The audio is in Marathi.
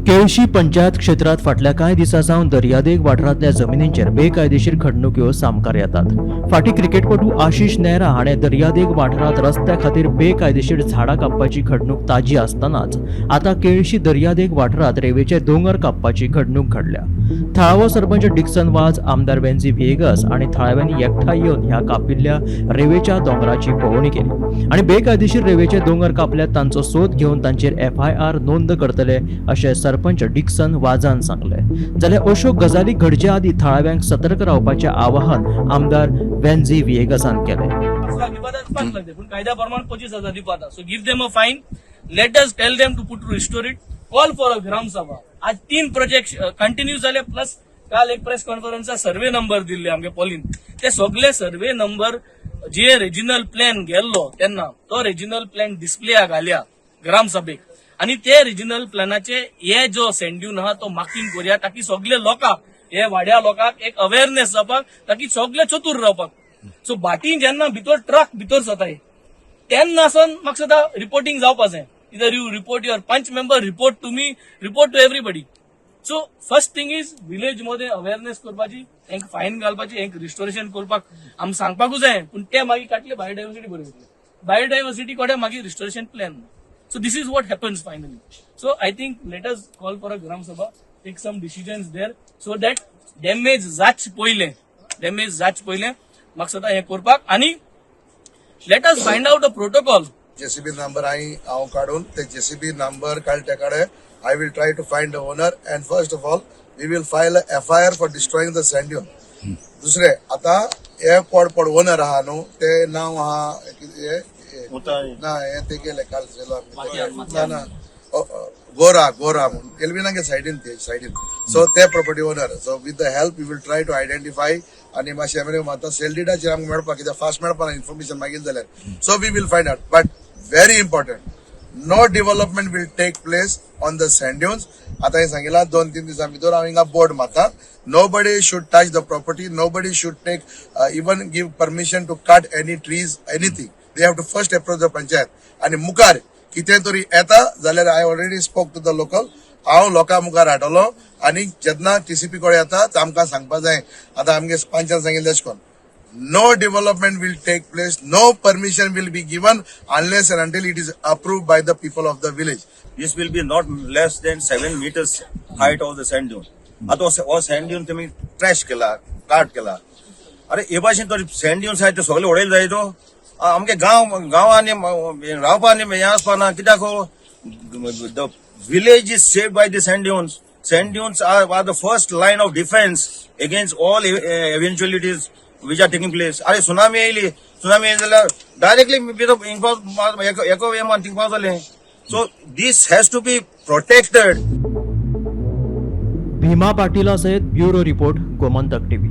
केळशी पंचायत क्षेत्रात फाटल्या कांय दिसांसावन दर्यादेग वाठारांतल्या जमिनींचेर बेकायदेशीर खडणुक्यो सामकार येतात. फाटीं क्रिकेटपटू आशिष नेहरा हाणें दर्यादेग वाठारांत रस्त्या खातीर बेकायदेशीर झाडां कापपाची खडणूक ताजी आसतनाच आतां केळशी दर्यादेग वाठारांत रेंवेचे दोंगर कापपाची खडणूक घडल्या. थळावो सरपंच डिक्सन वाज, आमदार वेन्झी व्हिएगस आनी थळाव्यांनी एकठांय येवन ह्या कापिल्ल्या रेंवेच्या दोंगराची पळोवणी केली आनी बेकायदेशीर रेंवेचे दोंगर कापल्यात तांचो सोद घेवन तांचेर FIR नोंद करतले अशें सरपंच डिक्सन वाजान सांगले. जाल्यार अश्यो गजाली घडचे आदीं थळाव्यांक सतर्क रावपाचें आवाहन आमदार वेन्झी व्हिएगसान केलें. कायद्या प्रमाण 25,000 दिवपाता. So give them a fine, let us tell them to put to restore it, call for a gram sabha. आज 3 प्रोजेक्ट कंटिन्यू झाले, प्लस काल एक प्रेस कॉन्फरन्सचा सर्वे नंबर दिल्ले आमगे पॉलिन. ते सगळे सर्वे नंबर जे रिजनल प्लॅन गेल्लो तेन्ना तो रिजनल प्लॅन डिस्प्लेयाक घाल्या ग्राम सभेक, आणि ते रिजनल प्लॅनाचे हे जो सेंड्यून आहा तो मार्किंग करूया, ताकी सगळे लोकांक, हे वाड्या लोकांक एक अवेअरनेस जावपाक, ताकी सगळे चतुर रावपाक. सो बाटी जेन्ना भितर ट्रक भितर जाताय तेन्ना म्हाका सदां रिपोर्टिंग जावपा जाय. इधर you report your panch member, report to me, report to everybody. So first thing is village मध्ये अवेअरनेस करपाची, एक फाईन घालपाची, एक रिस्टोरेशन करपाक आम सांगपाकूच जाय. पूण ते मागीर काडले बायोडायव्हर्सिटी बरोबर, बायोडायव्हर्सिटी कडेन मागीर restoration plan. So this is what happens finally. So I think let us call for a Gram Sabha, take some decisions there so that damage जाच पहिले मकसदा हे करपाक. आणि let us find out a protocol. JCB number हांव काडून ते JCB number काडटे कडे I will try to find the owner, and first of all we will file a FIR for destroying the sand dune. दुसरे आता हे पड ओनर आहा न्हू ते नाव आहा ना हे ते केले काल ना गोरा म्हणून केल्विनागे सायडीन. सो ते property owner. So with the help we will try to identify आणि मातशें आतां सेल डिडाचेर आमकां मेळपाक कित्याक फास्ट मेळपाना इन्फॉर्मेशन मागीर जाल्यार. So we will find out. But very important, no development will take place on the sand dunes. आता हे सांगितला 2-3 दिसां भितर हांव हिंगा बोर्ड मारता. Nobody should touch the property. Nobody should take even give permission to cut any trees, anything. They have to first approach the panchayat. आणि मुखार कितें तरी येता जाल्यार I already spoke to the local. हांव लोकां मुखार हाडलो आनी जेन्ना TCP कडेन येता ते आमकां सांगपा जाय. आतां आमगे पंचान सांगिल्लें अशें करून no development will take place, no permission will be given unless and until it is approved by the people of the village. This will be not less than 7 meters height of the sand dune. आता हो सँड ड्यून तुम्ही ट्रॅश केला, काट केला. अरे हे भाशेन तर सँड ड्यून्स आहाय ते सगळे उडयले जाय. तो आमगे गांवांनी रावपा आनी हें आसपाना. कित्याक the village is saved by the sand dunes. Sand dunes are the first line of defence against all eventualities which are taking place. अरे सुनामी येयली जाल्यार डायरेक्टली एको वे मान थिंगपा जालें. So this has to be protected. Bhima पाटीला सयत ब्युरो रिपोर्ट, गोमंतक TV.